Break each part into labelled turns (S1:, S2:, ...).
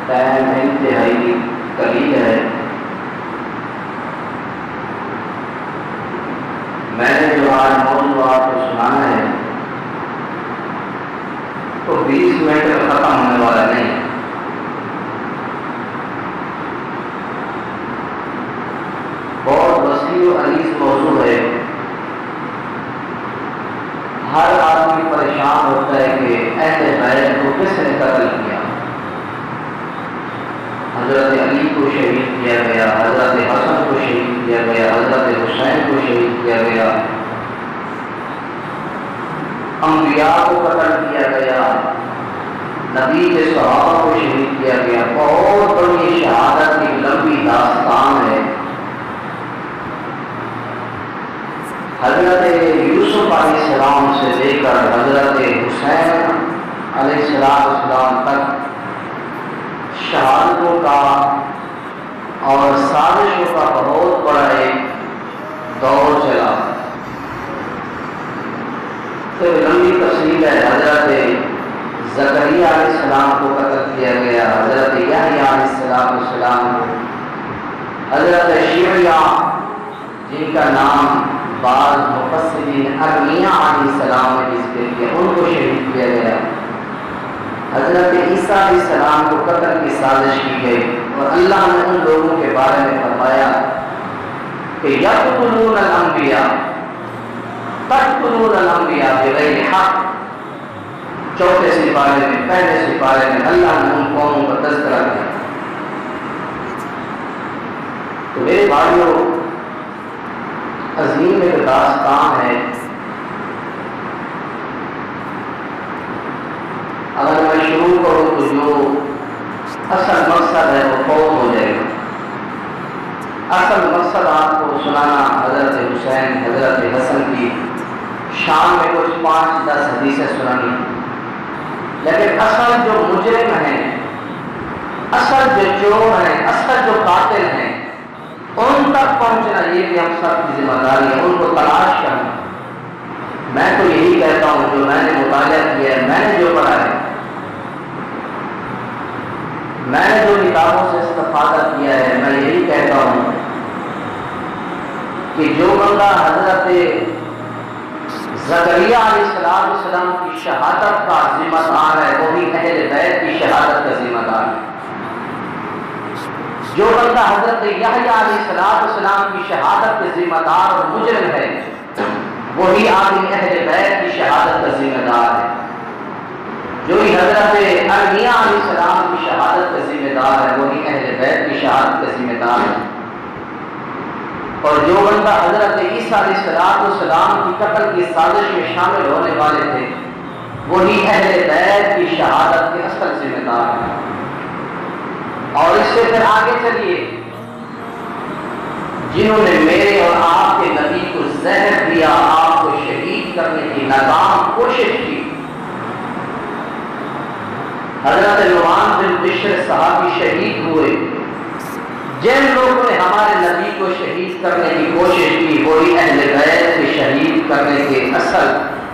S1: Time انتہائی قلیل ہے۔ میں نے جو آج موضوع آپ کو سنانا ہے تو 20 منٹ میں ختم ہونے والا نہیں۔ بہت وسیع و عریض موضوع ہے۔ ہر آدمی پریشان ہوتا ہے کہ اہل بیت کو کس نے قتل کیا۔ حضرت علی کو شہید کیا گیا، حضرت حسن کو شہید کیا گیا، حضرت حسین کو شہید کیا گیا، انبیاء کو قتل کیا گیا، نبی کے صحابہ کو شہید کیا گیا۔ بہت بڑی شہادت کی لمبی داستان ہے۔ حضرت یوسف علیہ السلام سے لے کر حضرت حسین علیہ السلام تک شہادتوں کا اور سازشوں کا بہت بڑا ایک دور چلا۔ تو لمبی تفصیل ہے۔ حضرت زکریا علیہ السلام کو قتل کیا گیا، حضرت یحییٰ علیہ السلام کو، حضرت شیعہ جن کا نام بعض مفسرین ارمیہ علیہ السلام نے ذکر کیا، ان کو شہید کیا گیا۔ حضرت عیسیٰ علیہ السلام کو قتل کی سازش کی گئی، اور اللہ نے ان لوگوں کے بارے میں فرمایا کہ یقتلون الانبیاء تقتلون الانبیاء بغیر حق۔ چوتھے سپارے میں، پہلے سپارے میں اللہ نے ان قوموں کا تذکرہ کیا۔ تو میرے بھائیوں، عظیم ایک داستان ہے۔ اگر میں شروع کروں تو جو اصل مقصد ہے وہ فوت ہو جائے گا۔ اصل مقصد آپ کو سنانا حضرت حسین حضرت حسن کی شان میں کچھ 5-10 حدیثیں سنانی، لیکن اصل جو مجرم ہیں، اصل جو چور ہیں، اصل جو قاتل ہیں، ان تک پہنچنا یہ بھی ہم سب کی ذمہ داری ہے، ان کو تلاش کرنا۔ میں تو یہی کہتا ہوں، جو میں نے مطالعہ کیا ہے، میں نے جو پڑھا ہے، میں نے جو کتابوں سے استفادہ کیا ہے، میں یہی کہتا ہوں کہ جو بندہ حضرت زکریا علیہ السلام کی شہادت کا ذمہ دار ہے، وہی اہل بیت کی شہادت کا ذمہ دار ہے۔ جو بندہ حضرت یحییٰ علیہ السلام کی شہادت کے ذمہ دار اور مجرم ہے، وہی آدمی اہل بیت کی شہادت کا ذمہ دار ہے۔ جو ہی حضرت ارمیہ علیہ السلام کی شہادت کا ذمہ دار ہے، وہی اہل بیت کی شہادت کا ذمہ دار ہے۔ اور جو بندہ حضرت عیسیٰ علیہ السلام کی قتل کی سازش میں شامل ہونے والے تھے، وہی اہل بیت کی شہادت کے اصل ذمہ دار ہے۔ اور اس سے پھر آگے چلیے، جنہوں نے میرے اور آپ کے نبی کو زہر دیا، آپ کو شہید کرنے کی ناکام کوشش کی۔ حضرت نعمان بن بشر صحابی شہید ہوئے۔ جن لوگوں نے ہمارے نبی کو شہید کرنے کی کوشش کی، وہی اہل بیت کے شہید کرنے کے اصل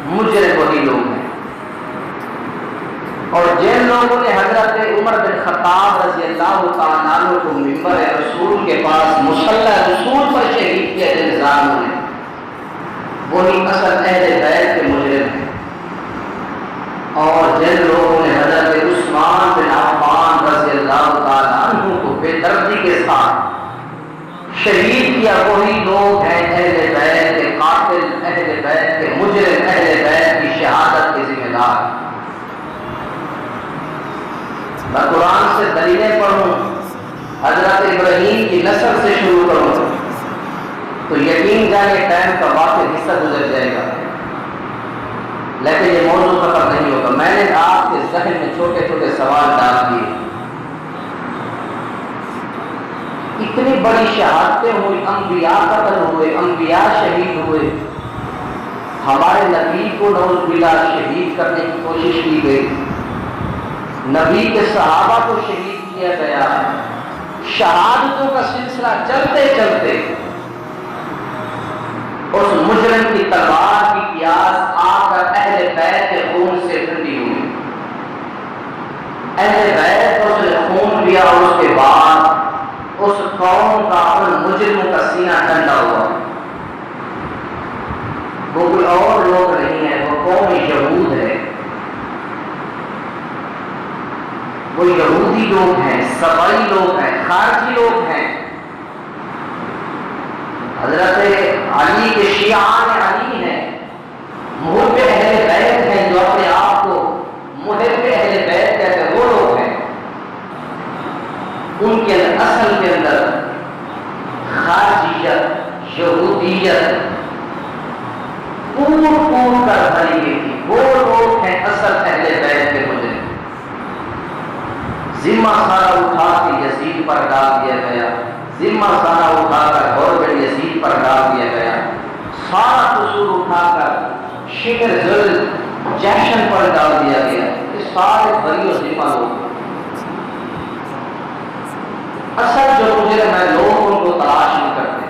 S1: مجرم وہی لوگ ہیں۔ اور جن لوگوں نے حضرت عمر بن خطاب رضی اللہ تعالیٰ عنہ کو منبر رسول کے پاس مصلی رسول پر شہید کیا جن ظالموں نے، وہی اصل اہل بیت کے مجرم ہیں۔ اور جن لوگوں نے حضرت عثمان بن عفان رضی اللہ تعالیٰ عنہ کو بے دردی کے ساتھ شہید کیا، وہی لوگ ہیں اہل بیت کے قاتل، اہل بیت کے مجرم، اہل بیت کی شہادت کے ذمہ دار۔ میں قرآن سے دلیلیں پڑھوں، حضرت ابراہیم کی نسل سے شروع کروں تو یقین جانے ٹائم کا واقع حصہ گزر جائے گا، لیکن یہ موضوع ختم نہیں ہوگا۔ میں نے آپ کے ذہن میں چھوٹے چھوٹے سوال ڈال دیے۔ اتنی بڑی شہادتیں ہوئی، انبیاء قتل ہوئے، انبیاء شہید ہوئے، ہمارے نبی کو نعوذ باللہ شہید کرنے کی کوشش کی گئی، نبی کے صحابہ کو شہید کیا گیا۔ شہادتوں کا سلسلہ چلتے چلتے اس مجرم کی تلوار کی پیاس آ کر اہل بیت کے خون سے ٹھنڈی ہوئی۔ اہل بیت کو اس نے خون کیا اور اس کے بعد اس قوم کا ان مجرموں کا سینہ ٹھنڈا ہوا. وہ کوئی اور لوگ نہیں ہے، وہ قوم یہود ہے. وہ یہودی لوگ ہیں، سبائی لوگ ہیں، خارجی لوگ ہیں. حضرت علی کے شیعان علی ہیں، محب اہل بیت ہیں، جو اپنے آپ کو محب اہل بیت کہتے ہیں، وہ لوگ ہیں. ان کے اصل کے اندر خارجیت، یہودیت پور کر بھری گئی تھی. وہ لوگ ہیں اصل اہل بیت کے مجرم. ذمہ سارا اٹھا کے یزید پر ڈال دیا گیا، ذمہ سارا اٹھا کر گورنمنٹ یزید پر ڈال دیا گیا، سارا قصور اٹھا کر شکر ذل جیشن پر ڈال دیا گیا. یہ سارے بری و ذمہ لوگ. اصل جو مجرم ہے لوگ ان کو تلاش نہیں کرتے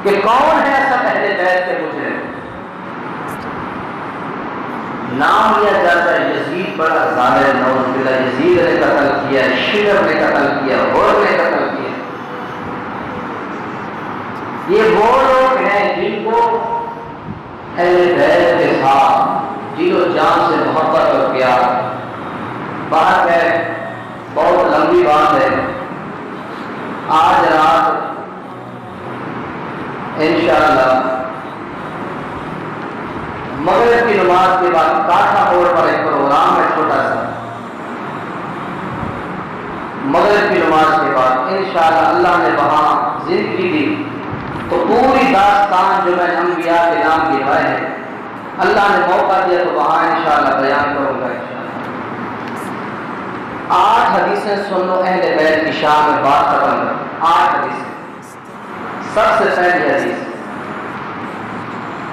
S1: کہ کون ہے اصل اہل بیت کے مجرم. نام لیا جاتا ہے یزید بڑا ظالم، نعوذ باللہ، یزید نے قتل کیا، شکر نے قتل کیا، غور نے قتل کیا. یہ وہ لوگ ہیں جن کو اہل بیت کے ساتھ دل و جان سے محبت اور پیار. بات ہے بہت لمبی بات ہے. آج رات انشاءاللہ مغرب کی نماز کے بعد کاٹھا موڑ پر ایک پروگرام ہے چھوٹا سا. مغرب کی نماز کے بعد انشاءاللہ اللہ نے وہاں زندگی دی تو پوری داستان جو میں نے انبیاء کے نام لکھائے ہیں اللہ نے موقع دیا تو وہاں انشاءاللہ بیان کروں گا. انشاءاللہ 8 حدیثیں سن لو اہل بیت کی شان میں، بات ختم کر. 8 حدیثیں. سب سے پہلی حدیث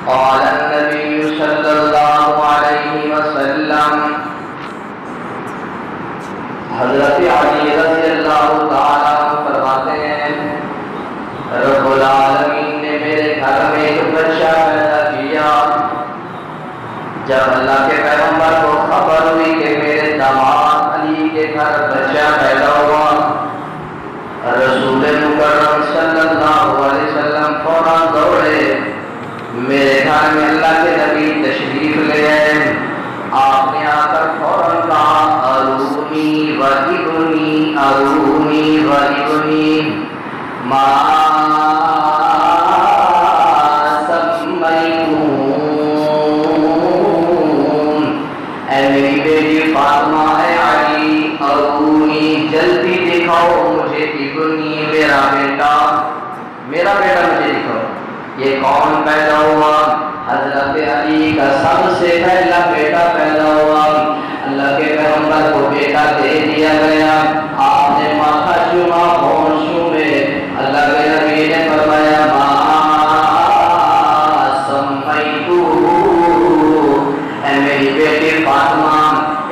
S1: قال النبی صلی اللہ علیہ وسلم، حضرت علی رضی اللہ تعالیٰ عنہ فرماتے ہیں رب العالمین نے میرے گھر میں ایک بچہ پیدا کیا. جب اللہ کے پیغمبر کو خبر ہوئی کہ میرے داماد علی کے گھر بچہ پیدا ہوا، رسول مکرم صلی اللہ علیہ وسلم فوراً دوڑے میرے گھر میں اللہ کے نبی تشریف لے آئے. آپ نے آ کر فوراً کہا ارونی وحیدنی ارونی وحیدنی ما سمیتون. اے میری بیٹی فاطمہ، اے علی، ارونی جلدی دکھاؤ مجھے ابنی میرا بیٹا مجھے دکھاؤ. یہ کون پیدا ہوا؟ حضرت علی کا سب سے پہلا بیٹا پیدا ہوا. اللہ کے پیغمبر کو بیٹا دے دیا گیا. آپ نے ماتھا چوما، ہونٹ چومے. اللہ کے نبی نے فرمایا ما سمیتو، اے میری بیٹی فاطمہ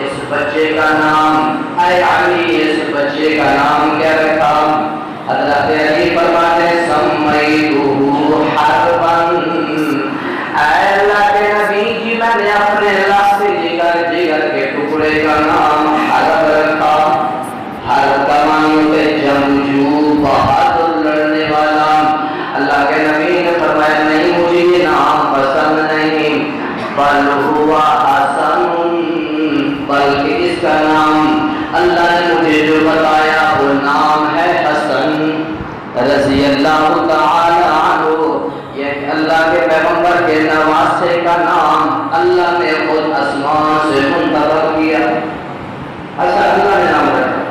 S1: اس بچے کا نام، اے علی اس بچے کا نام کیا رکھا؟ حضرت علی فرماتے سمیتو حرباً، اے اللہ کے نبی جی میں نے اپنے لاستے جگر کے ٹکڑے کا نام حرب رکھا. حرب کا معنی ہوتا ہے جنگجو، بہادر لڑنے والا. اللہ کے نبی نے فرمایا نہیں مجھے یہ نام پسند نہیں، بل ہوا حسن، بلکہ اس کا نام اللہ نے مجھے جو بتایا وہ نام ہے حسن رضی اللہ تعالی عنہ. یہ اللہ کے پیغمبر کے نواسے کا نام اللہ نے خود آسمان سے منتخب کیا. اچھا اللہ نے نام رکھا.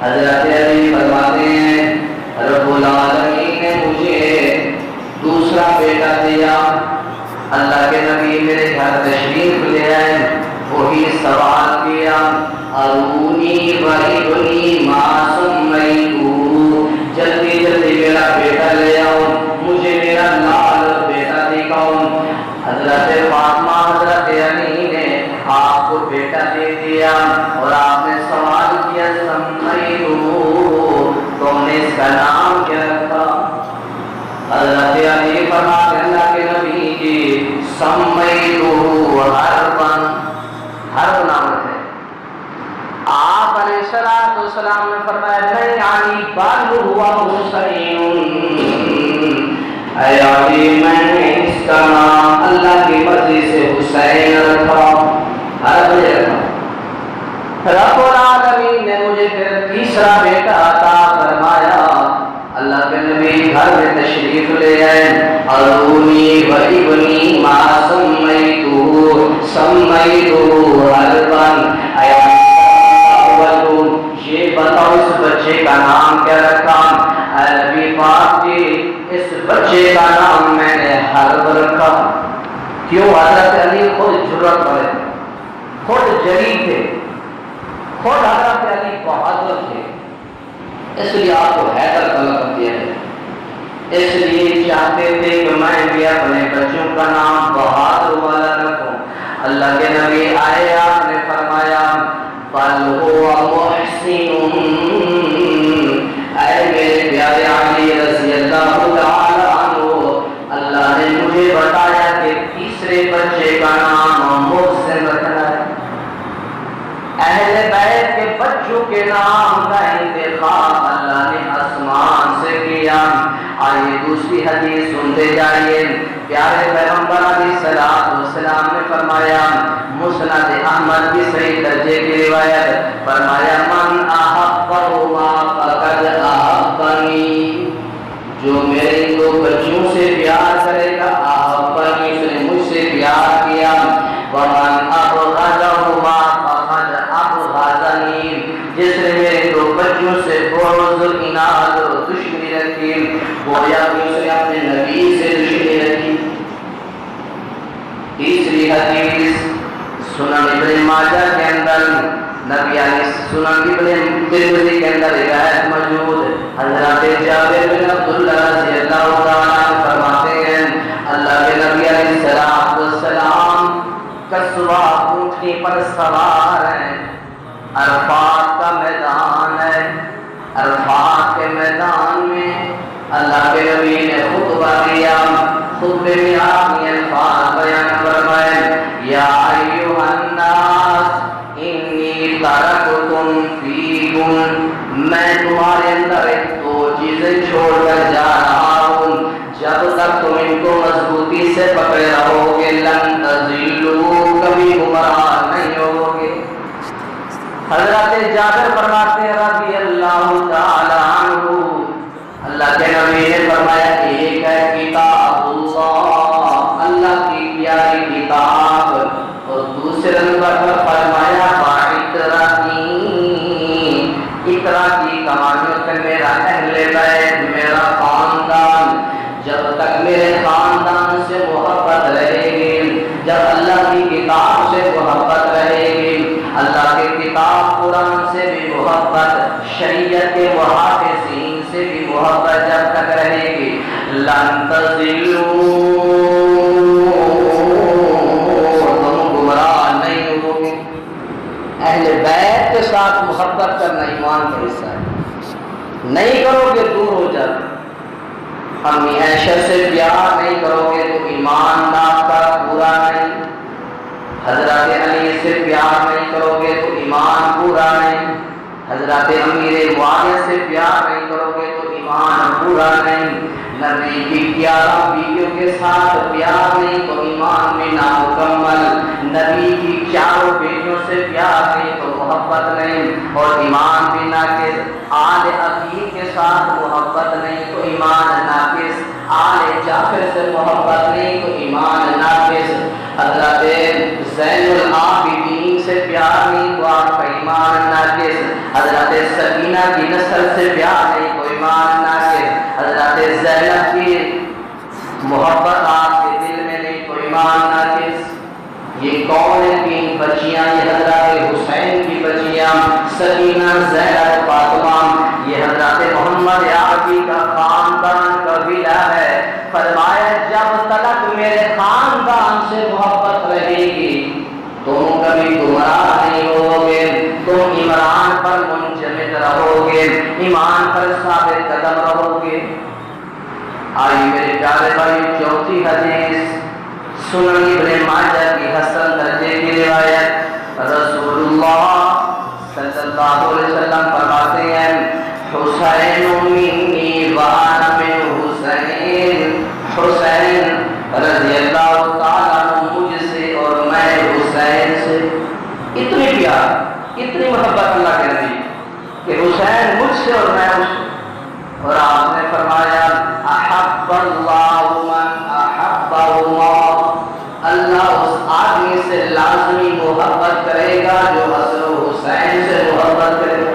S1: حضرت علی فرماتے ہیں رب العالمین نے مجھے دوسرا بیٹا دیا. اللہ کے نبی میرے گھر تشریف لے آئے، وہی سوال کیا ارونی وحیدنی ما سمیتو، جلدی جلدی میرا بیٹا لے آؤ، مجھے میرا لال بیٹا دکھاؤ. حضرت فاطمہ حضرت علی نے آپ کو بیٹا دے دیا اور آپ نے سوال کیا سمیتو، تم نے اس کا نام کیا رکھا؟ حضرت علی فرماتے اللہ کے نبی کی سمیتو حرباً، حرب نام ہے. آپ آپ علیہ السلام نے فرمایا نہیں علی بل ہوا حسین، اے علی میں نے اس کا نام اللہ کی مرضی سے حسین رکھا، عرب نے رکھا۔ رب العالمین نے مجھے پھر تیسرا بیٹا عطا فرمایا۔ اللہ کے نبی گھر میں تشریف لے آئے، ارونی و ابنی ما سمیتو حربن، یہ بتاؤ اس بچے کا نام کیا رکھا؟ نبی پاک جی اس بچے کا نام میں نے حرب رکھا۔ کیوں؟ حضرت علی خود جرأت والے تھے، خود جری تھے، خود حضرت علی بہادر تھے، اس لیے آپ کو حیدر کا لقب دیا ہے۔ اس لیے چاہتے تھے کہ میں بھی اپنے بچوں کا نام بہادر والا رکھوں۔ اللہ کے نبی آئے، آپ نے فرمایا بل هو محسن، اے میرے پیارے علی رضی اللہ تعالی عنہ، اللہ نے مجھے بتایا کہ تیسرے بچے کا نام محسن رکھنا ہے۔ اہل بیت کے بچوں کے نام کا انتخاب اللہ نے آسمان سے کیا۔ آئیے دوسری حدیث سنتے جائیے۔ پیارے پیغمبر علیہ السلام نے فرمایا، مسند احمد کی صحیح درجے کی روایت، فرمایا من احبہما فقد احبنی، جو میرے دو بچوں سے پیار کرے گا احبنی، اس نے مجھ سے پیار کیا۔ ومن ابغضہما فقد ابغضنی، جس نے میرے دو بچوں سے بغض، اناد اور دشمنی رکھی، گویا کہ اس نے اپنے نبی سے دشمنی رکھی۔ تیسری حدیث سنن ابن ماجہ کے اندر، نبی علیہ سنن ابن ترمذی کے اندر روایت موجود، حضرت جابر بن عبداللہ رضی اللہ تعالیٰ عنہ فرماتے ہیں اللہ کے نبی علیہ السلام کسوہ اونٹنی پر سوار ہیں، عرفات کا میدان ہے، عرفات کے میدان میں اللہ کے نبی نے خطبہ دیا۔ خطبے میں آپ نے الفاظ بیان فرمائے، یا ایھا الناس انی ترکتم فیکم، میں تمہارے اندر ایک دو چیزیں چھوڑ کر جا رہا ہوں، جب تک تم ان کو مضبوطی سے پکڑے رہو گے لن تضلوا، کبھی گمراہ نہیں ہوگے۔ حضرت جابر فرماتے ہیں رضی اللہ تعالی عنہ، اللہ کے نبی نے فرمایا ایک ہے کتاب اللہ، اللہ کی پیاری کتاب، اور دوسرے نمبر پر فرمایا باعتراتی، اقرا کی کمانیوں سے میرا اہل بیت، میرا خاندان، جب تک میرے خاندان سے محبت رہے گی، جب اللہ کی کتاب سے محبت رہے گی، اللہ کی کتاب قرآن سے بھی محبت، شریعت کے محافظین سے بھی محبت جب تک رہے گی، لن تضلوا، تم گمراہ نہیں ہوگے۔ اہل بیت کے ساتھ محبت کرنا ایمان کا حصہ ہے، نہیں کرو گے دور ہو جاتے۔ امی عائشہ سے پیار نہیں کرو گے تو ایمان آپ کا پورا نہیں، حضرت علی سے پیار نہیں کرو گے تو ایمان پورا نہیں، حضرت امیر معاویہ سے پیار نہیں کرو گے تو ایمان پورا نہیں، نبی کی 11 بیویوں کے ساتھ پیار نہیں تو ایمان بھی نامکمل، نبی کی 4 بیٹیوں سے پیار نہیں تو محبت نہیں اور ایمان بھی ناقص، آل عقیل کے ساتھ محبت نہیں تو ایمان ناقص، آل جعفر سے محبت نہیں تو ایمان ناقص، حضرت زین العابدین سے پیار نہیں تو آپ کا ایمان ناقص، حضرت سکینہ کی نسل سے پیار نہیں تو ایمان ناقص، حضرت زینب کی محبت آپ کے دل میں نہیں تو ایمان ناقص۔ یہ کون ہے 3 بچیاں؟ یہ حضرت حسین کی بچیاں سکینہ، زینب، فاطمہ، یہ حضرت محمد عربی کا خاندان قبیلہ ہے۔ فرمایا جب تک میرے خاندان سے محبت رہے گی تم کبھی گمراہ نہیں ہوگے، تم ایمان پر منجمد رہو گے، ایمان پر ثابت قدم رہو گے۔ آئیے میرے پیارے بھائی، چوتھی حدیث سنن ابن ماجہ کی حسن درجے کی روایت، رسول اللہ صلی اللہ اللہ علیہ وسلم فرماتے ہیں حسین منی وانا من حسین، حسین رضی اللہ تعالیٰ عنہ مجھ سے اور میں حسین سے. اتنی پیار، اتنی محبت اللہ کے نبی کہ حسین مجھ سے اور میں اس سے. اور آپ نے فرمایا احب اللہ من احبہما، اللہ اس آدمی سے لازمی محبت کرے گا جو حسن و حسین سے محبت کرے گا.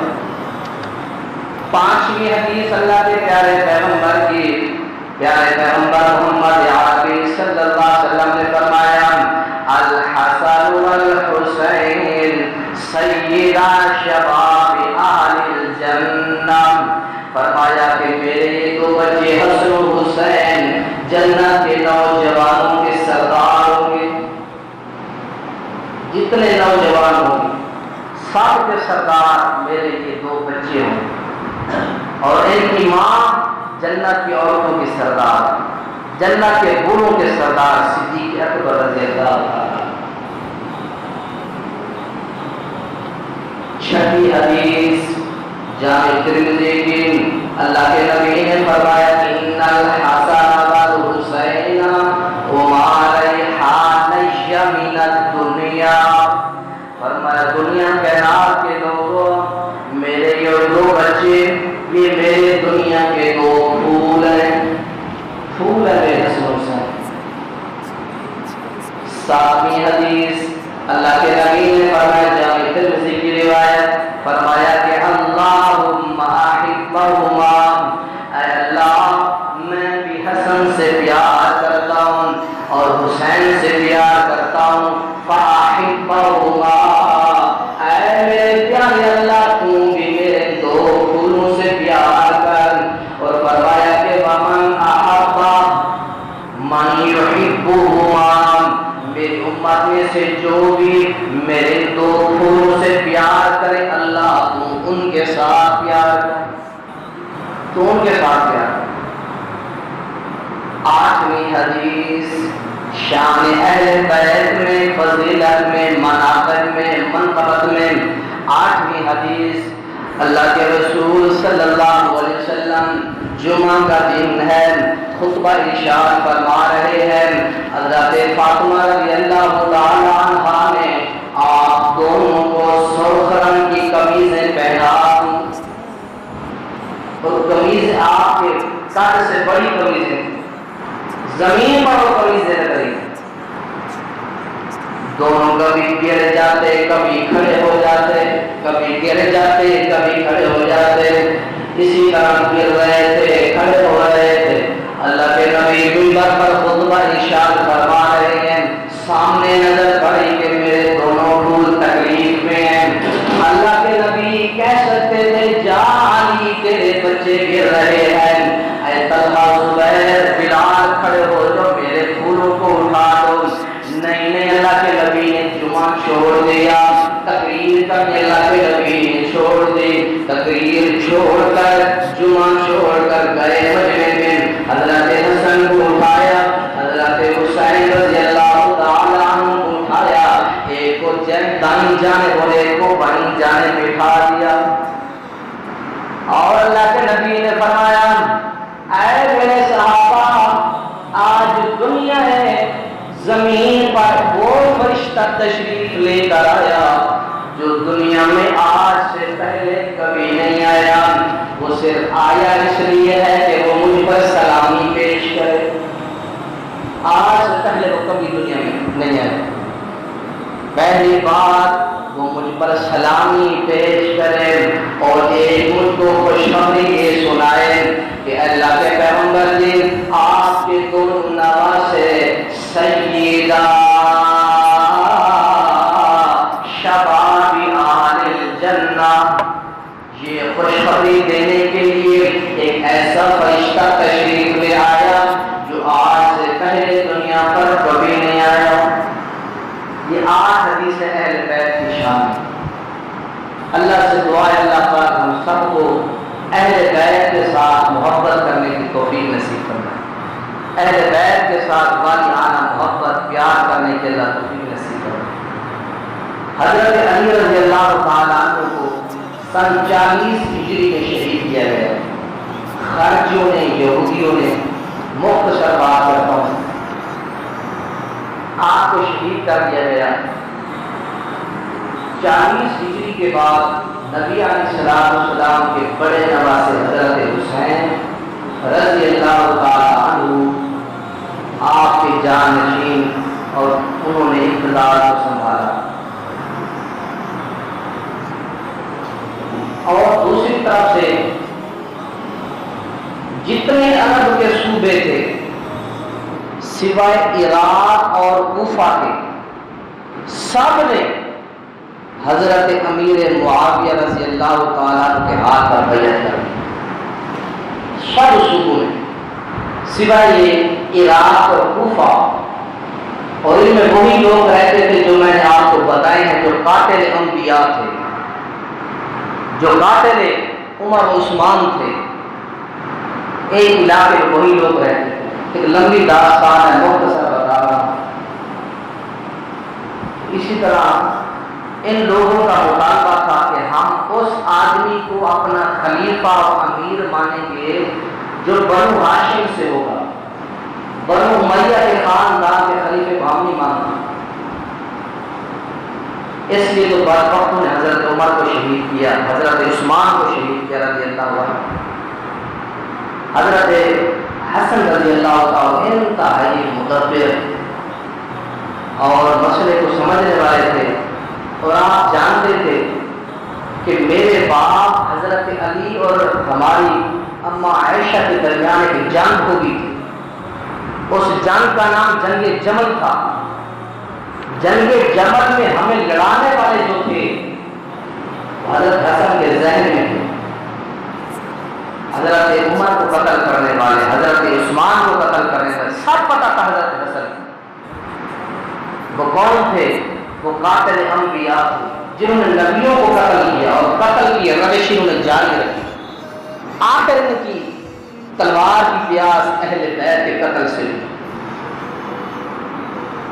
S1: پانچویں حدیث اللہ کے پیارے پیغمبر کی، پیارے پیغمبر محمد عربی صلی اللہ علیہ وسلم نے فرمایا الحسن والحسین سیدا شباب اہل الجنہ. فرمایا کہ میرے یہ دو بچے حسن و حسین جنت کے نوجوانوں کے سردار ہوں گے. جتنے نوجوان ہوں گے سب کے سردار میرے یہ دو بچے ہوں گے. اور ان کی ماں جنت کی عورتوں کی سردار، جنت کے بوڑھوں کے سردار صدیق اکبر رضی اللہ عنہ. چھٹی حدیث جامع ترمذی کی، اللہ کے نبی نے فرمایا ان الحسن والحسین ہما ریحان من الدنیا. فرمایا دنیا کائنات کے لوگوں، میرے یہ دو بچے یہ میرے دنیا کے دو پھول ہیں، پھول ہے میرے حسن حسین. ساتویں حدیث اللہ کے نبی نے فرمایا جامع ترمذی کی روایت، فرمایا کہ اللہم احبہما، اے اللہ میں بھی حسن سے پیار کرتا ہوں اور حسین سے پیار کرتا ہوں. فاحبہما، اے میرے پیارے اللہ تو بھی میرے دو پھولوں سے پیار کر. اور فرمایا کہ ومن احب من یحبہما، میری امت میں سے جو بھی میرے دو پھولوں سے پیار کرے اللہ تو ان کے ساتھ پیار کر، تو ان کے ساتھ پیار کر. آٹھویں حدیث شان اہل بیت میں، فضیلت میں، مناقب میں، منقبت میں. آٹھویں حدیث اللہ کے رسول صلی اللہ علیہ وسلم جمعہ کا دن ہے، خطبہ ارشاد فرما رہے ہیں. حضرت فاطمہ رضی اللہ تعالی عنہا نے آپ دونوں کو سرخ رنگ کی قمیضیں پہنا، اور قمیض آپ کے قد سے بڑی قمیضیں، زمین پر وہ قمیضیں لگی. دونوں کبھی گر جاتے کبھی کھڑے ہو جاتے، کبھی گر جاتے کبھی کھڑے ہو جاتے، اسی طرح گر رہے تھے کھڑے ہو رہے تھے. اللہ کے نبی منبر پر خطبہ ارشاد فرما رہے ہیں، سامنے نظر پڑی کہ میرے دونوں پھول تکلیف میں ہیں. اللہ کے نبی کہہ سکتے تھے جا علی تیرے بچے گر رہے ہیں، اے طلحہ زبیر بلال کھڑے ہو جو میرے پھولوں کو اٹھا دو. نہیں، اللہ کے نبی نے جمعہ چھوڑ دیا، تقریر کرنے اللہ کے نبی نے چھوڑ دی. تقریر چھوڑ کر جمعہ چھوڑ کر گئے مجمع میں. حضرت حسن کو اٹھایا، حضرت حسین رضی اللہ تعالی عنہ کو اٹھایا، ایک کو دائیں جانب اور ایک کو بائیں جانب بٹھا دیا. اور اللہ کے نبی نے فرمایا اے میرے صحابہ، آج دنیا ہے زمین پر وہ فرشتہ تشریف لے کر آیا جو دنیا میں آج سے پہلے کبھی نہیں آیا. وہ صرف آیا اس لیے ہے کہ وہ مجھ پر سلامی پیش کرے. آج سے پہلے وہ کبھی دنیا میں نہیں آیا. پہلی بات وہ مجھ پر سلامی پیش کرے اور ایک مجھ کو خوشخبری یہ سنائے کہ اللہ کے پیغمبر جی آپ کے دونوں نواسے سیدہ شباب اہل الجنہ، یہ خوشخبری دینے کے لیے ایک ایسا فرشتہ تشریف لے آیا جو آج سے پہلے دنیا پر کبھی نہیں آیا. یہ 8 حدیث اہل بیت کی شان ہے. اللہ سے دعا ہے اللہ پاک ہم سب کو اہل بیت کے ساتھ محبت کرنے کی توفیق نصیب فرمائے. اہل بیت کے ساتھ والیانہ محبت پیار کرنے کے اللہ توفیق نصیب فرمائے. حضرت علی رضی اللہ تعالیٰ عنہ کو سن 40 ہجری میں شہید کیا گیا. خارجیوں نے، یہودیوں نے، مختصر بات کرتا ہوں، آپ کو شہید کر دیا گیا. 40 ہجری کے بعد نبی علیہ السلام کے بڑے نواسے حضرت حسین رضی اللہ تعالی عنہ آپ کے جانشین اور انہوں نے اقتدار کو سنبھالا. اور دوسری طرف سے جتنے عرب کے صوبے تھے سوائے عراق اور کوفہ کے، سب نے حضرت امیر معاویہ رضی اللہ تعالیٰ عنہ کے ہاتھ پر بیعت کر دی. سب صوبوں میں سوائے یہ عراق اور کوفہ، اور ان میں وہی لوگ رہتے تھے جو میں نے آپ کو بتائے ہیں، جو قاتل انبیاء تھے، جو قاتل عمر و عثمان تھے. ایک علاقے میں وہی لوگ رہتے تھے. ایک لمبی داستان ہے، مختصر بتا رہا ہوں. اسی طرح ان لوگوں کا مطالبہ تھا کہ ہم اس آدمی کو اپنا خلیفہ اور امیر مانیں گے جو بنو ہاشم سے ہوگا. بنو امیہ کے خاندان کے خلیفے کو ہم نہیں مانتے. اس لیے تو بدبختوں نے حضرت عمر کو شہید کیا، حضرت عثمان کو شہید کیا رضی اللہ عنہ. حضرت حسن رضی اللہ تعالیٰ انتہائی مدبر اور مسئلے کو سمجھنے والے تھے. اور آپ جانتے تھے کہ میرے باپ حضرت علی اور ہماری اماں عائشہ کے درمیان ایک جنگ ہوگی تھی. اس جنگ کا نام جنگ جمل تھا. جنگ جمل میں ہمیں لڑانے والے جو تھے حضرت حسن کے ذہن میں تھے. حضرت عمر کو قتل کرنے والے، حضرت عثمان کو قتل کرنے والے، سب پتہ تھا حضرت حسن. وہ کون تھے؟ وہ قاتل انبیاء تھے جنہوں نے نبیوں کو قتل کیا، اور قتل کی روش انہوں نے جاری رکھی. آخر ان کی تلوار کی پیاس اہل بیت کے قتل سے.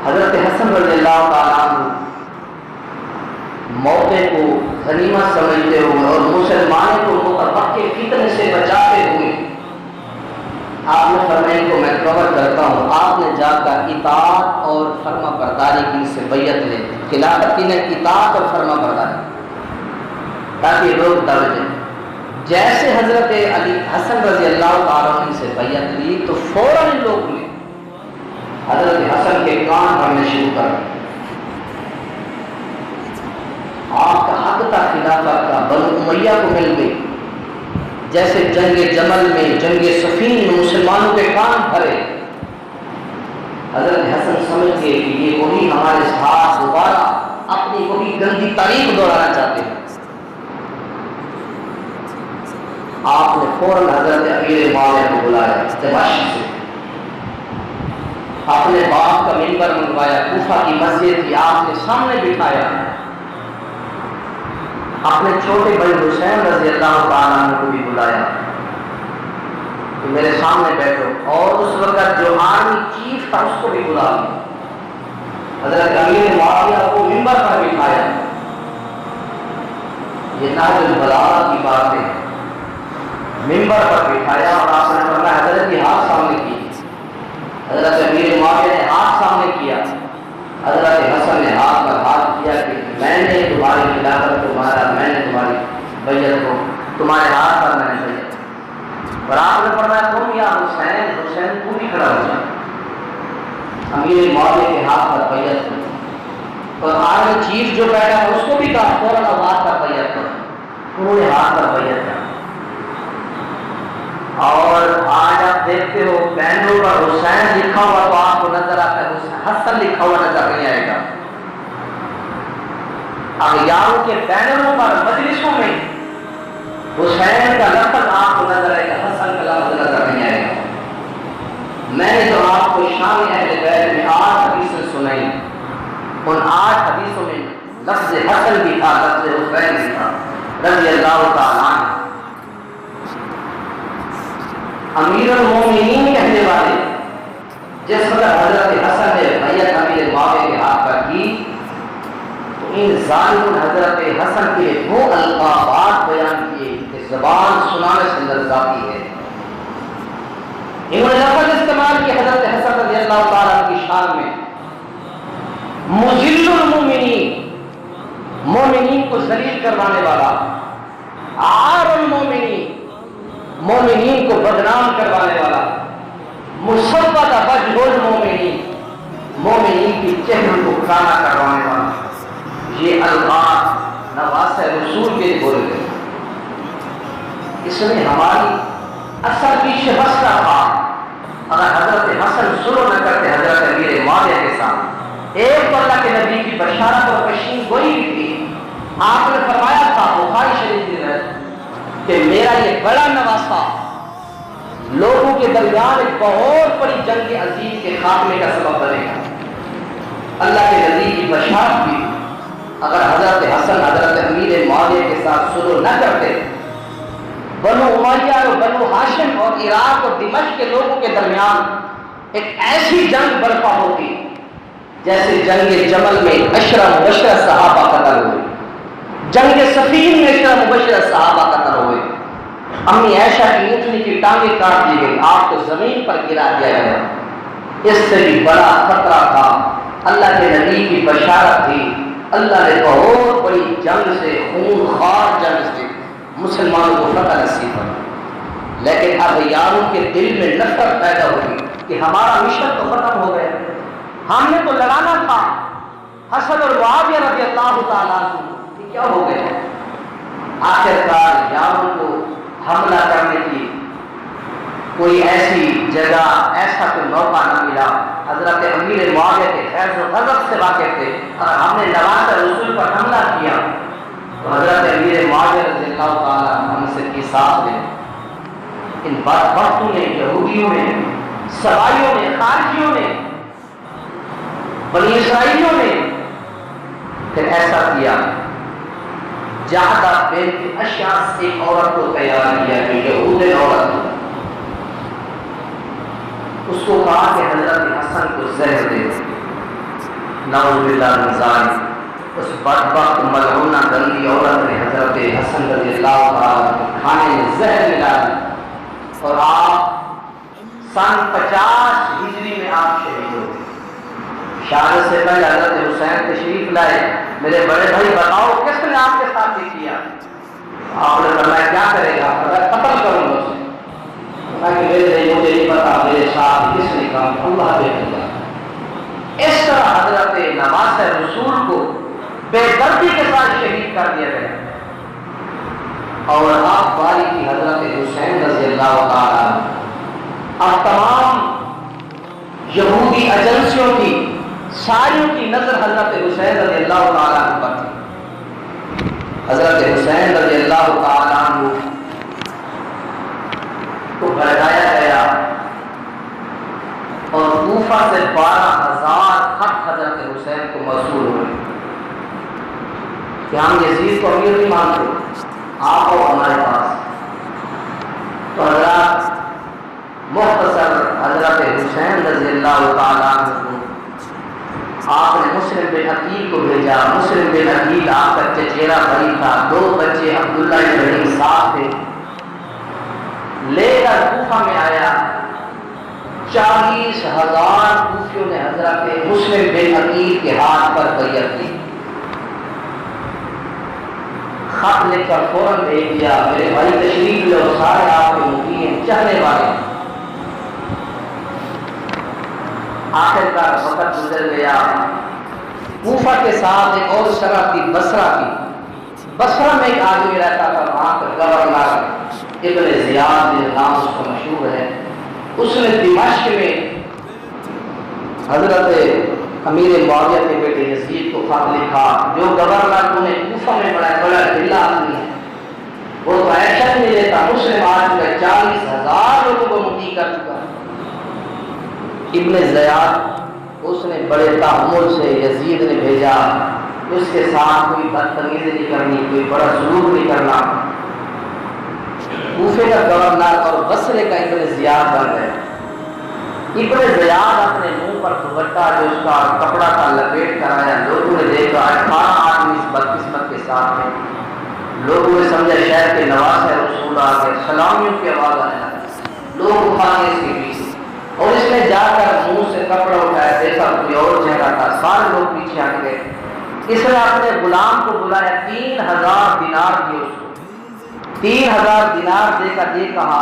S1: حضرت حسن رضی اللہ تعالیٰ عنہ موقع کو غنیمت سمجھتے ہوئے اور مسلمانوں کو متوقع فتنے سے بچاتے ہوئے آپ نے فرمایا کو میں کور کرتا ہوں. آپ نے جا کر اطاعت اور فرما برداری کی سے بیعت لے. خلافت کی نے اطاعت اور فرما برداری تاکہ لوگ دب جائیں. جیسے حضرت علی حسن رضی اللہ تعالیٰ عنہ سے بیعت لی تو فوراً لوگ نے حضرت حسن کے کان بھرنے شروع کر دیا. آپ کا حق تھا خلافت کا بنو امیہ کو مل گئی. جیسے جنگ جمل میں، جنگ صفین میں مسلمانوں کے کان بھرے. حضرت حسن سمجھ گئے کہ یہ وہی ہمارے ساتھ دوبارہ اپنی وہی گندی تاریخ دہرانا چاہتے ہیں. آپ نے فوراً حضرت امیر معاویہ کو بلایا دمشق سے. اپنے باپ کا منبر منگوایا، کوفہ کی مسجد کی آپ نے سامنے بٹھایا. اپنے چھوٹے بھائی حسین رضی اللہ تعالیٰ عنہ کو بھی بلایا کہ میرے سامنے بیٹھو. اور اس وقت جو آرمی چیف تھا اس کو بھی بلا لیا. حضرت امیر معاویہ کو منبر پر بٹھایا. یہ نہج البلاغہ کی بات ہے. منبر پر بٹھایا اور آپ نے فرمایا حضرت کی ہاتھ سامنے کی. حضرت امیر معاویہ نے ہاتھ سامنے کیا. حضرت حسن نے ہاتھ پر ہاتھ کیا کہ میں نے تمہاری خلافت کو مارا، میں نے تمہاری بیعت کو تمہارے ہاتھ پر میں نے بیعت. اور آپ نے فرمایا تم یا حسین، حسین تو بھی کھڑا ہو جا. امیر معاویہ کے ہاتھ پر بیعت کی. اور آرمی چیف جو بیٹھا ہے اس کو بھی کہا فوراً ہاتھ پر بیعت کرو. انہوں نے ہاتھ پر بیعت کیا. اور آج آپ دیکھتے ہو بینروں پر حسین لکھا ہوا تو آپ کو نظر آتا ہے، حسن لکھا ہوا نظر نہیں آئے گا. اغیاروں کے بینروں پر مجلسوں میں حسین کا لفظ آپ کو نظر آئے گا، حسن کا لفظ نظر نہیں آئے گا. میں نے جو آپ کو شان اہل بیت میں 8 حدیثیں سنائی، ان 8 حدیثوں میں لفظ حسن بھی تھا، لفظ حسین بھی تھا رضی اللہ تعالیٰ عنہ. امیر المومنین کہنے والے جس وقت حضرت حسن نے بیعت امیر معاویہ کے ہاتھ پر کی تو ان ظالم حضرت حسن کے وہ القابات بیان زبان سنانے سے اندر ذاتی ہے۔ انہوں نے لفظ استعمال کی حضرت حسن رضی اللہ تعالیٰ عنہ کی شان میں، مذل المومنین، مومنین کو ذلیل کروانے والا، عار المومنین، مومنین کو بدنام کروانے والا، مصبت وجہ المومنین، مومنین کی چہرے کو کالا کروانے والا، یہ الفاظ نواسہ رسول کے لیے بولے گئے۔ اس میں ہماری اثر کی شبستہ تھا۔ اگر حضرت حسن سلو نہ کرتے حضرت امیر معاویہ کے ساتھ، ایک تو اللہ کے نبی کی بشارت اور پیشین گوئی بھی تھی۔ آپ نے فرمایا تھا بخاری شریف میں کہ میرا یہ بڑا نواسہ لوگوں کے درمیان ایک بہت بڑی جنگ عظیم کے خاتمے کا سبب بنے گا۔ اللہ کے نبی کی بشارت بھی اگر حضرت حسن حضرت امیر معاویہ کے ساتھ سلو نہ کرتے، بنو امیہ اور بنو ہاشم اور عراق اور دمشق کے لوگوں کے درمیان ایک ایسی جنگ برپا ہوتی جیسے جنگ جمل میں عشرہ مبشرہ صحابہ قتل ہوئے، جنگ صفین میں عشرہ مبشرہ صحابہ قتل ہوئے، امی عائشہ کی اونٹنی کی ٹانگیں کاٹ دی گئی، آپ کو زمین پر گرا دیا گیا۔ اس سے بھی بڑا خطرہ تھا، اللہ کے نبی کی بشارت تھی، اللہ نے بہت بڑی جنگ سے، خونخوار جنگ سے مسلمانوں کو فتح نصیب کی۔ لیکن اب یاروں کے دل میں نفرت پیدا ہوئی کہ ہمارا مشن تو ختم ہو گیا، ہم نے تو لڑانا تھا، حسن اور معاویہ رضی اللہ تعالیٰ عنہ یہ کیا ہو گیا؟ آخرکار یاروں کو حملہ کرنے کی کوئی ایسی جگہ، ایسا کوئی موقع نہ ملا۔ حضرت امیر معاویہ کے فیض و غضب سے واقف تھے، اگر ہم نے نواسہ رسول پر حملہ کیا تو حضرت امیر معاویہ رضی اللہ تعالیٰ ہم سے قصاص لیں۔ ان بدبختوں نے، یہودیوں نے، سبائیوں نے، خارجیوں نے، بنی اسرائیلیوں نے پھر ایسا کیا۔ جعدہ بنت اشعث ایک عورت کو تیار کیا جو یہود عورت تھی، اس کو کہا کہ حضرت حسن کو زہر دے، نعوذ باللہ من ذالک۔ اس بدبخت ملعونہ گندی عورت نے حضرت حسن رضی اللہ تعالیٰ کھانے میں زہر ملا دی اور آپ سن 50 ہجری میں آپ شہید ہو گئے۔ شہادت سے پہلے حضرت حسین تشریف لائے، میرے بڑے بھائی بتاؤ کس نے آپ کے ساتھ یہ کیا؟ آپ نے فرمایا کیا کرے گا؟ قتل کروں گا اسے۔ مجھے نہیں پتا میرے ساتھ کس نے کہا، اللہ بہتر جانے۔ اس طرح حضرت نواسہ رسول کو بے دردی کے ساتھ شہید کر دیا گیا۔ اور آپ باری کی حضرت حسین رضی اللہ تعالیٰ اب تمام یہودی ایجنسیوں کی ساریوں کی نظر حضرت حسین رضی اللہ تعالیٰ عنہ پر تھی۔ حضرت حسین رضی اللہ تعالیٰ عنہ کو بھڑکایا گیا اور کوفہ سے 12,000 خط حضرت حسین کو موصول ہوئے کہ ہم یزید کو امیر نہیں مانتے، آپ آؤ ہمارے پاس۔ تو حضرات مختصر حضرت حسین رضی اللہ تعالیٰ عنہ کو آپ نے مسلم بن عقیل کو بھیجا۔ مسلم بن عقیل آپ کا چچیرا بھائی تھا، 2 بچے عبداللہ ابن صاحب تھے، لے کر کوفہ میں آیا۔ 40,000 کوفیوں نے حضرت مسلم بن عقیل کے ہاتھ پر بیعت کی۔ خط لکھ کر فوراً بھیج دیا، میرے بھائی تشریف لو، سارے آپ کے مطیع ہیں، چاہنے والے۔ آخرکار وقت گزر گیا، کوفہ کے ساتھ ایک اور شرح تھی بصرہ کی۔ بصرہ میں ایک آدمی رہتا تھا، وہاں پر گورنر ابن زیاد بن نام اس کو مشہور ہے۔ اس نے دمشق میں حضرت امیر معاویہ کے بیٹے یزید کو خط لکھا، جو گورنر کو نے کوفہ میں بڑا ڈھیلا آدمی ہے، وہ تو ایکشن نہیں لیتا، مسلم آج کا 40,000 لوگوں کو مطیع کر چکا ہے۔ ابن زیاد اس نے بڑے تحمل سے یزید نے بھیجا، اس کے ساتھ کوئی بدتمیزی نہیں کرنی، کوئی بڑا سلوک نہیں کرنا۔ کوفے کا گورنر اور بصرے کا ابن زیاد بن گئے۔ ابن زیاد اپنے منہ پر دوپٹہ جو اس کا کپڑا تھا لپیٹ کر آیا، لوگوں نے دیکھا 18 آدمی اس بدقسمت کے ساتھ ہیں۔ لوگوں نے سمجھا شہر کے نواسہ رسول حضور آ گئے، سلامیوں کی آواز آنے لگی، لوگ بھاگے اس کے پیچھے، اور اس نے جا کر منہ سے کپڑا اٹھایا، دیکھا کوئی اور چہرہ تھا، سارے لوگ پیچھے ہٹ گئے۔ اس نے اپنے غلام کو بلایا، 3000 دینار دیے اس کو، 3000 دینار دے کر یہ کہا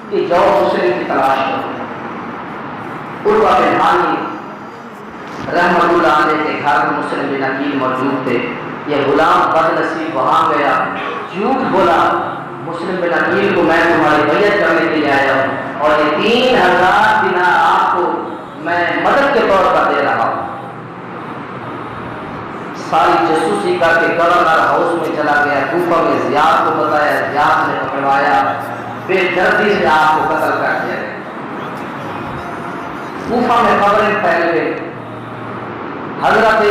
S1: کہ جاؤ مسلم کی تلاش کرو۔ عروہ بن ہانی رحمۃ اللہ علیہ کے گھر میں مسلم بن عقیل موجود تھے۔ یہ غلام بد نصیب وہاں گیا، جھوٹ بولا، مسلم بن عقیل کو میں تمہاری بیعت کرنے کے لیے آیا ہوں اور یہ 3000 دینار آپ کو میں مدد کے طور پر دے رہا ہوں۔ ساری جاسوسی کر کے گورنر ہاؤس میں چلا گیا، کوفہ میں زیاد کو بتایا، زیاد نے پکڑوایا، بے دردی سے آپ کو قتل کر دیا گیا۔ کوفہ میں خبریں پھیل گئی، حضرت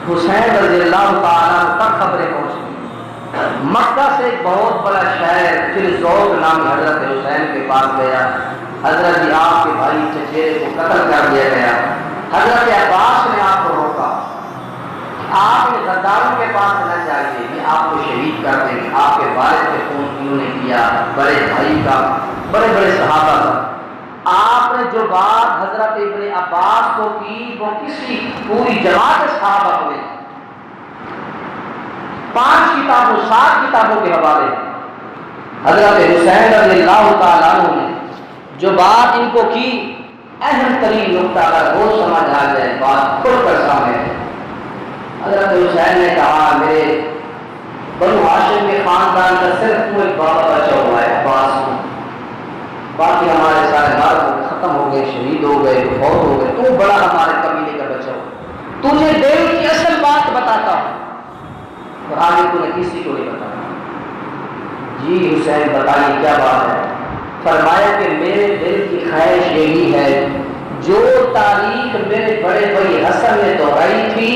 S1: حسین رضی اللہ تعالیٰ تک خبریں پہنچ گئی۔ مکہ سے ایک بہت بڑا شہر فلزوق نامی حضرت حسین کے پاس گیا، حضرت جی آپ کے بھائی چچیرے کو قتل کر دیا گیا۔ حضرت عباس نے آپ کو روکا، آپ نے غداروں کے پاس نہ جائیے، یہ آپ کو شہید کر دیں گے۔ آپ کے والد کے فون کیوں نے کیا، بڑے بھائی کا، بڑے بڑے صحابہ کا۔ آپ نے جو بات حضرت ابن عباس کو کی وہ کسی پوری جماعت صحابہ کو نہیں، 5 کتابوں 7 کتابوں کے حوالے حضرت حسین رضی اللہ تعالیٰ عنہ نے جو بات ان کو کی، اہم ترین نقطہ اگر وہ سمجھ آ جائے بات کھل کر سامنے ہے۔ حضرت حسین نے کہا میرے بنو ہاشم کے خاندان کا صرف تو ایک بابا بچا ہوا ہے، عباس کو، باقی ہمارے سارے مرد ختم ہو گئے، شہید ہو گئے، فوت ہو گئے، تو بڑا ہمارے قبیلے کا بچا ہوا، تجھے دل کی اصل بات بتاتا ہوں اور آگے تو نے کسی کو نہیں بتانا۔ جی حسین بتائیے کیا بات ہے؟ فرمایا کہ میرے دل کی خواہش یہی ہے جو تاریخ میرے بڑے بھائی حسن نے دہرائی تھی،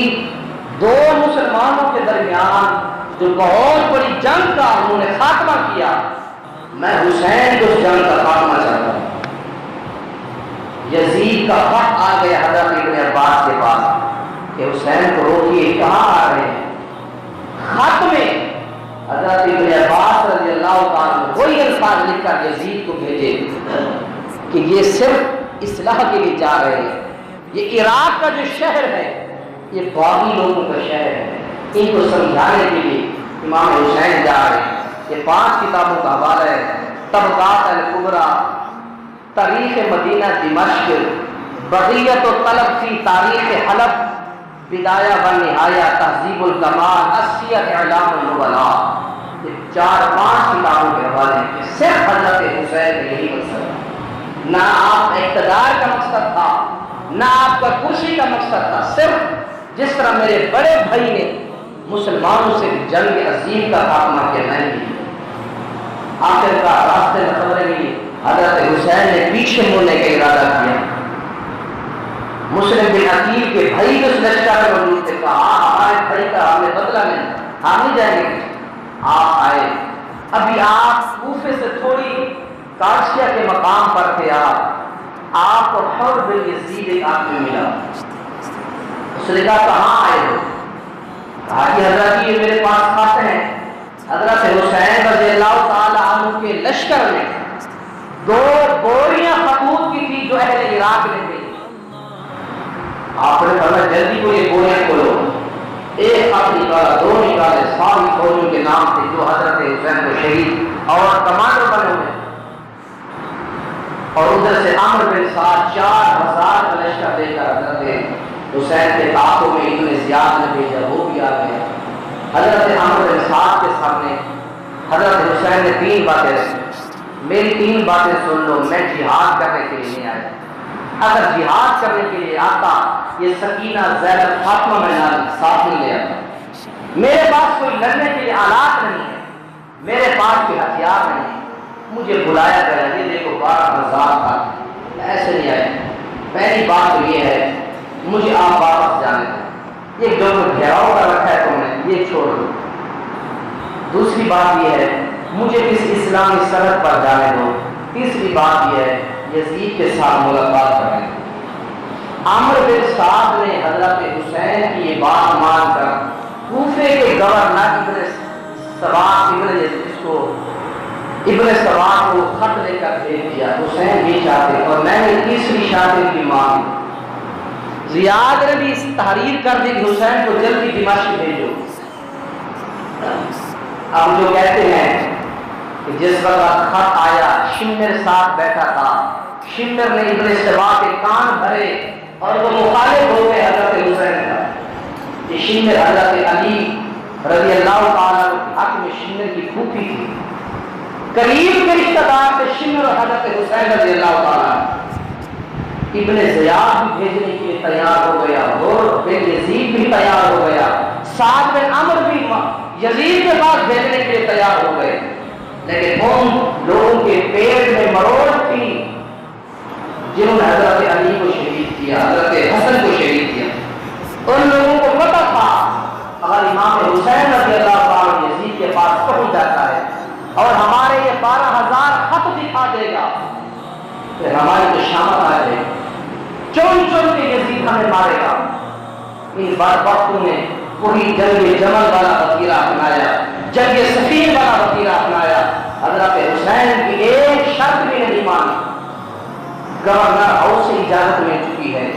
S1: 2 مسلمانوں کے درمیان جو بہت بڑی جنگ کا انہوں نے خاتمہ کیا، میں حسین کو اس جنگ کا خاتمہ چاہتا ہوں۔ یزید کا خط آ گیا حضرت ابن عباس کے پاس کہ حسین کو روکیے، کہاں آ رہے ہیں؟ خط میں حضرت ابن عباس رضی اللہ تعالیٰ وہی الفاظ لکھ کر یزید کو بھیجے کہ یہ صرف اصلاح کے لیے جا رہے ہیں، یہ عراق کا جو شہر ہے یہ باغی لوگوں کا شہر ہے، ان کو سمجھانے کے لیے امام حسین جا رہے ہیں۔ یہ 5 کتابوں کا حوالہ ہے، طبقات الکبریٰ، تاریخ مدینہ دمشق، بغیت و طلب فی تاریخ حلب، بدایہ و نہایہ، تہذیب الکمال، السیر اعلام النبلاء، یہ 4-5 کتابوں کے حوالے ہیں۔ صرف حضرت حسین کا یہی مقصد ہے، نہ آپ کا اقتدار کا مقصد تھا، نہ آپ کا کرسی کا مقصد تھا، صرف جس طرح میرے بڑے بھائی نے مسلمانوں سے جنگ عظیم کا خاتمہ کیا، میں نے آخر کا راستے میں خبریں ملی، حضرت حسین نے پیچھے مڑنے کا ارادہ کیا۔ مسلم بن عقیل کے بھائی جو اس لشکر میں موجود تھے، کہا ہمارے بھائی کا ہمیں بدلہ نہیں، ہم نہیں جائیں گے۔ آپ آئے، ابھی آپ کوفے سے تھوڑی کاشیا کے مقام پر تھے، آپ کو حر بن یزید ایک آدمی ملا، اس نے کہا کہاں آئے ہو؟ کہا کہ حضرت یہ میرے پاس خط ہیں، حضرت حسین رضی اللہ تعالی عنہ کے لشکر میں 2 بوریاں خطوط کی تھی جو اہل عراق میں تھے۔ آپ نے فرمایا جلدی کو یہ بوریاں کھولو، ایک خط نکالا، 2 نکالے، ساری فوجوں کے نام تھے جو حضرت حسین کو شہید اور کمانڈر بنے ہوئے، اور ادھر سے عمرو بن سعد 4000 کا لشکر لے کر حضرت حسین کے ہاتھوں میں ابن زیاد نے بھیجا، وہ بھی آ گئے۔ حضرت عمرو بن سعد کے سامنے حضرت حسین نے 3 باتیں رکھی، میری 3 باتیں سن لو، میں جہاد کرنے کے لیے نہیں آیا، اگر جہاد کرنے کے لیے آتا یہ سکینہ زینب فاطمہ میں ساتھ نہیں لے آتا، میرے پاس کوئی لڑنے کے لیے آلات نہیں ہے، میرے پاس کوئی ہتھیار نہیں ہے، مجھے بلایا گیا، یہ دیکھو 12000 تھا، ایسے نہیں آئے۔ پہلی بات تو یہ ہے مجھے آپ واپس جانے دیں، یہ جو گھیراؤ کر رکھا ہے تم نے یہ چھوڑ دو۔ دوسری بات یہ ہے مجھے کسی اسلامی سرحد پر جانے دو۔ تیسری بات یہ ہے یزید کے ساتھ ملاقات کریں۔ عمرو بن سعد نے حضرت حسین کی یہ بات مان کر کوفے کے گورنر ابن سباق ابن کو ابن سواد کو خط لے کر بھیج دیا، حسین بھی چاہتے اور میں نے تیسری شادی کی مانگ۔ زیاد نے بھی اس تحریر کر دی کہ حسین کو جلدی دمشق بھیجو۔ اب جو کہتے ہیں کہ جس وقت خط آیا شمر ساتھ بیٹھا تھا، شمر نے ابن سوا کے کان بھرے اور وہ مخالف ہو گئے حضرت حسین کا۔ یہ شمر حضرت علی رضی اللہ تعالیٰ حق میں شمر کی پھوپھی تھی، قریب کے رشتہ دار سے شمر اور حضرت حسین رضی اللہ تعالیٰ۔ ابن زیاد بھی بھیجنے کے لیے تیار ہو گیا اور بن یزید بھی تیار ہو گیا، سعد بن عمر بھی یزید کے پاس بھیجنے کے لیے تیار ہو گئے، لیکن ان لوگوں کے پیٹ میں مروڑ تھی جنہوں نے حضرت علی کو شہید کیا، حضرت حسن کو شہید کیا۔ ان لوگوں کو پتہ تھا اگر امام حسین رضی اللہ تعالیٰ یزید کے پاس پہنچ جاتا ہے اور ہمارے یہ 12,000 خط دکھا دے گا پھر ہماری تو شامت آ جائے، چون چون کے یزید ہمیں مارے گا۔ ان بدبختوں نے وہی جنگ جمل والا وتیرہ اپنایا، جنگ صفین والا وتیرہ اپنایا، حضرت حسین کی ایک شرط بھی نہیں مانی۔ گورنر ہاؤس سے اجازت مل چکی ہے،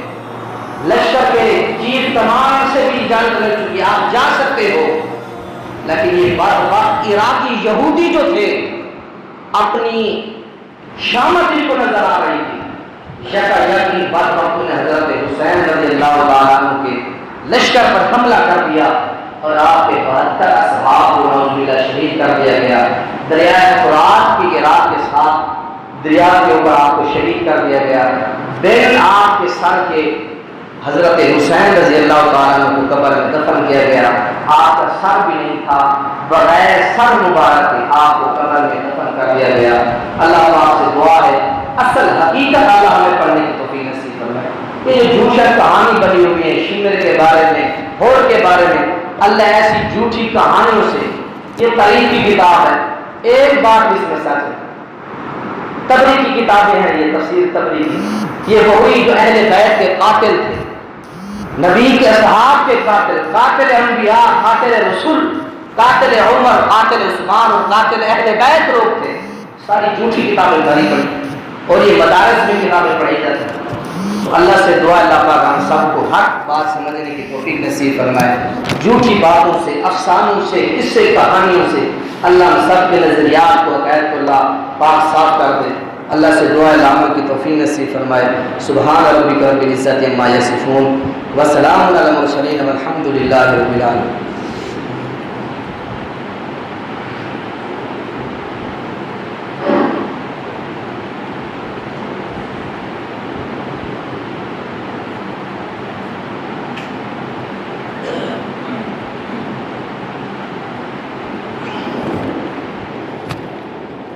S1: لشکر کے چیف کمان سے بھی اجازت مل چکی ہے، آپ جا سکتے ہو، لیکن یہ بدبخت عراقی یہودی جو تھے اپنی شامت ان کو نظر آ رہی تھی، یقین بدبختوں نے حضرت حسین رضی اللہ تعالیٰ عنہ کے لشکر پر حملہ کر دیا اور آپ کے 72 اصحاب کو نعوذ باللہ شہید کر دیا گیا۔ دریائے فرات کی عراق کے ساتھ دریا کے اوپر آپ کو شہید کر دیا گیا۔ بین آپ کے سر کے حضرت حسین رضی اللہ تعالیٰ عنہ کو قبر میں دفن کیا گیا، آپ کا سر بھی نہیں تھا، بغیر سر مبارک کے آپ کو قبر میں دفن کر دیا گیا۔ اللہ آپ سے دعا ہے اصل حقیقت اللہ ہمیں پڑھنے کی توفیق نصیب فرمائے۔ یہ جو جھوٹا کہانی بنی ہوئی ہے شمر کے بارے میں، ہور کے بارے میں، اللہ ایسی جھوٹی کہانیوں سے، یہ تاریخ کی کتاب ہے، ایک بات اس میں سچ ہے، تبری کی کتابیں ہیں، یہ تفسیر تبری کی، یہ وہی جو اہل بیت کے قاتل تھے، نبی کے اصحاب کے قاتل، قاتل انبیاء، قاتل رسول، قاتل عمر، قاتل عثمان اور قاتل اہل بیت لوگ تھے، ساری جھوٹی کتابیں بھری پڑی اور یہ مدارس میں کتابیں پڑھی جاتی ہیں۔ تو اللہ سے دعا اللہ پاک ہم سب کو حق بات سمجھنے کی توفیق نصیب فرمائے، جھوٹی باتوں سے، افسانوں سے، قصے کہانیوں سے اللہ ہم سب کے نظریات کو، عقائد کو اللہ پاک صاف کر دے۔ اللہ سے دعا العمل کی توفیق نصیب فرمائے۔ سبحان ربک رب العزت عما یصفون وسلام علی المرسلین والحمد للہ رب العالمین۔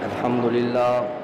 S1: الحمد للہ